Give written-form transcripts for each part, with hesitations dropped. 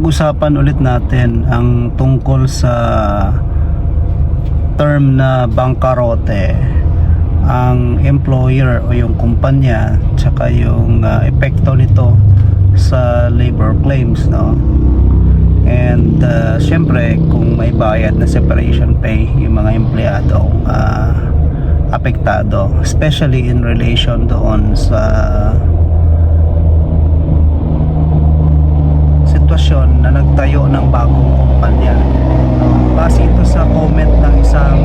pag-usapan ulit natin ang tungkol sa term na bangkarote, ang employer o yung kumpanya, tsaka yung epekto nito sa labor claims, no? And syempre kung may bayad na separation pay yung mga empleyadong apektado, especially in relation doon sa sitwasyon na nagtayo ng bagong kumpanya. Base ito sa comment ng isang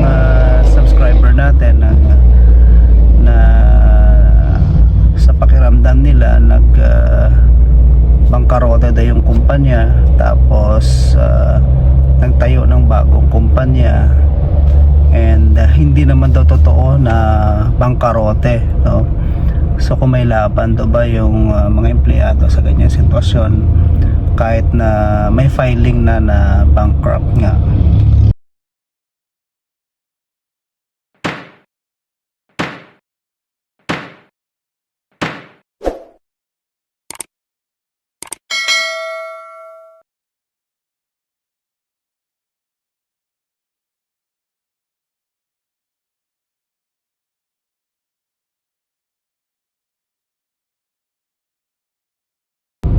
subscriber natin na sa pakiramdam nila bangkarote daw yung kumpanya, tapos nagtayo ng bagong kumpanya, and hindi naman daw totoo na bangkarote, no? So kung may laban daw ba yung mga empleyado sa ganyang sitwasyon kahit na may filing na bankrupt nga.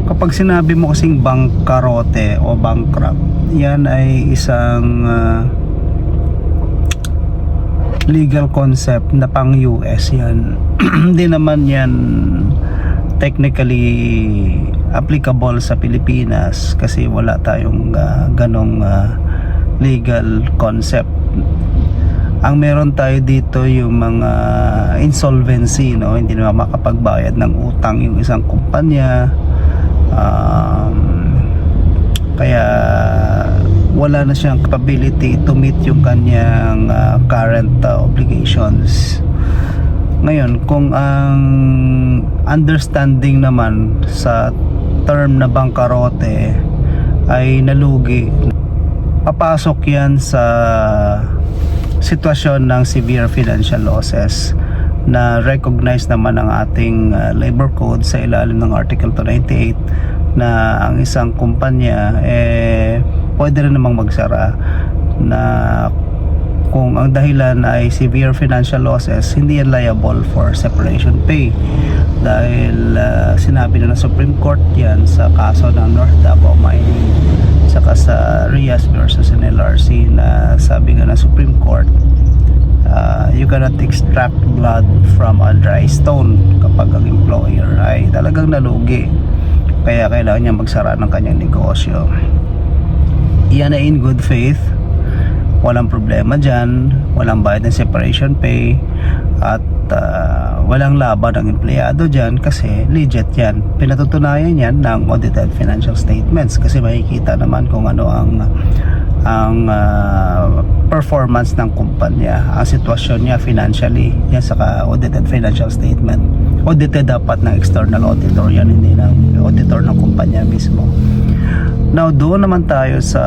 Kapag sinabi mo kasing bangkarote o bankrupt, yan ay isang legal concept na pang US yan. Hindi naman yan technically applicable sa Pilipinas kasi wala tayong ganong legal concept. Ang meron tayo dito yung mga insolvency, no? Hindi na makapagbayad ng utang yung isang kumpanya. Kaya wala na siyang capability to meet yung kanyang current obligations. Ngayon, kung ang understanding naman sa term na bangkarote ay nalugi, papasok yan sa sitwasyon ng severe financial losses na recognize naman ng ating labor code sa ilalim ng Article 298 na ang isang kumpanya pwede rin namang magsara na kung ang dahilan ay severe financial losses, hindi yan liable for separation pay dahil sinabi na ng Supreme Court yan sa kaso ng North Davao Mining saka sa Rias versus NLRC na sabi nga ng Supreme Court, you cannot extract blood from a dry stone kapag ang employer ay talagang nalugi, kaya kailangan niya magsara ng kanyang negosyo. Iyan ay in good faith, walang problema dyan, walang bayad ng separation pay, at walang laban ng empleyado dyan kasi legit yan. Pinatutunayan yan ng audited financial statements kasi makikita naman kung ano ang performance ng kumpanya, ang sitwasyon niya financially, yan sa audited financial statement. Audited dapat ng external auditor yan, hindi ng auditor ng kumpanya mismo. Now, doon naman tayo sa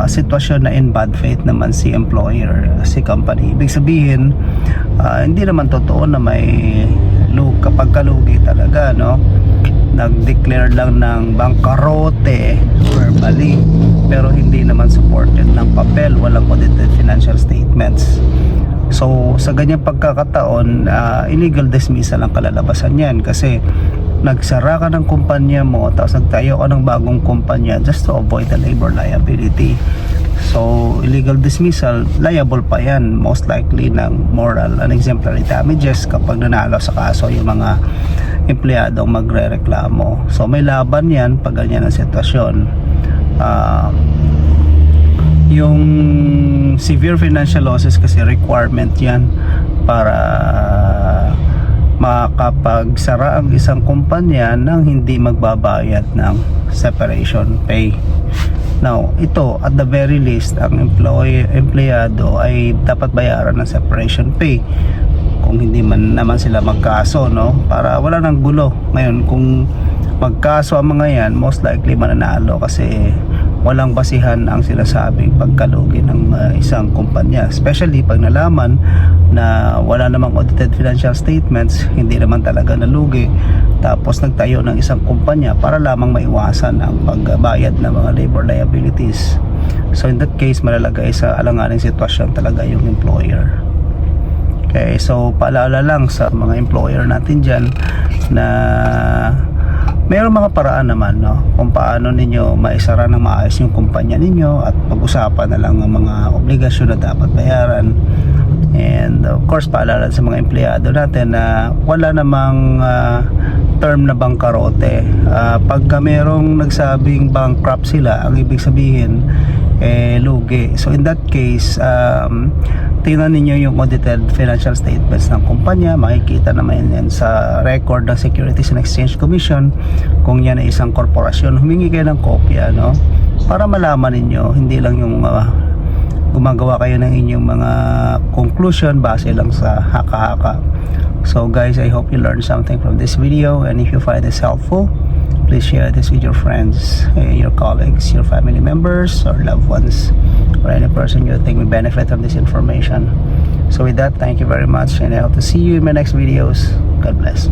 sitwasyon na in bad faith naman si employer, si company. Ibig sabihin, hindi naman totoo na may kapag kalugi talaga, no? Nag-declare lang ng bangkarote verbally, pero hindi naman supported ng papel, walang audited financial statements. So sa ganyang pagkakataon, illegal dismissal ang kalalabasan yan kasi nagsara ka ng kumpanya mo tapos nagtayo ka ng bagong kumpanya just to avoid the labor liability. So illegal dismissal, liable pa yan most likely ng moral and exemplary damages kapag nanalo sa kaso yung mga empleyadong magrereklamo. So may laban yan pag ganyan ang sitwasyon. Yung severe financial losses kasi requirement yan para makapagsara ang isang kumpanya nang hindi magbabayad ng separation pay. Now, ito at the very least ang empleyado ay dapat bayaran ng separation pay kung hindi man naman sila magkaso, no? Para wala nang gulo. Ngayon, kung magkaso ang mga yan, most likely mananalo kasi walang basihan ang sinasabing pagkalugi ng isang kumpanya, especially pag nalaman na wala namang audited financial statements, hindi naman talaga nalugi, tapos nagtayo ng isang kumpanya para lamang maiwasan ang pagbayad ng mga labor liabilities. So in that case, malalagay sa alanganing sitwasyon talaga yung employer. Okay, so paalala lang sa mga employer natin dyan na mayroong mga paraan naman, no, kung paano ninyo maisara ng maayos yung kumpanya ninyo at pag-usapan na lang ang mga obligasyon na dapat bayaran. And of course, paalala sa mga empleyado natin na wala namang term na bangkarote. Pagka merong nagsabing bankrupt sila, ang ibig sabihin lugi. So in that case, tingnan ninyo yung audited financial statements ng kumpanya. Makikita naman yan sa record ng Securities and Exchange Commission kung yan ay isang korporasyon. Humingi kayo ng kopya, no, para malaman ninyo, hindi lang yung gumagawa kayo ng inyong mga conclusion base lang sa haka-haka. So guys, I hope you learned something from this video, and if you find this helpful, please share this with your friends, your colleagues, your family members, or loved ones, or any person you think will benefit from this information. So with that, thank you very much, and I hope to see you in my next videos. God bless.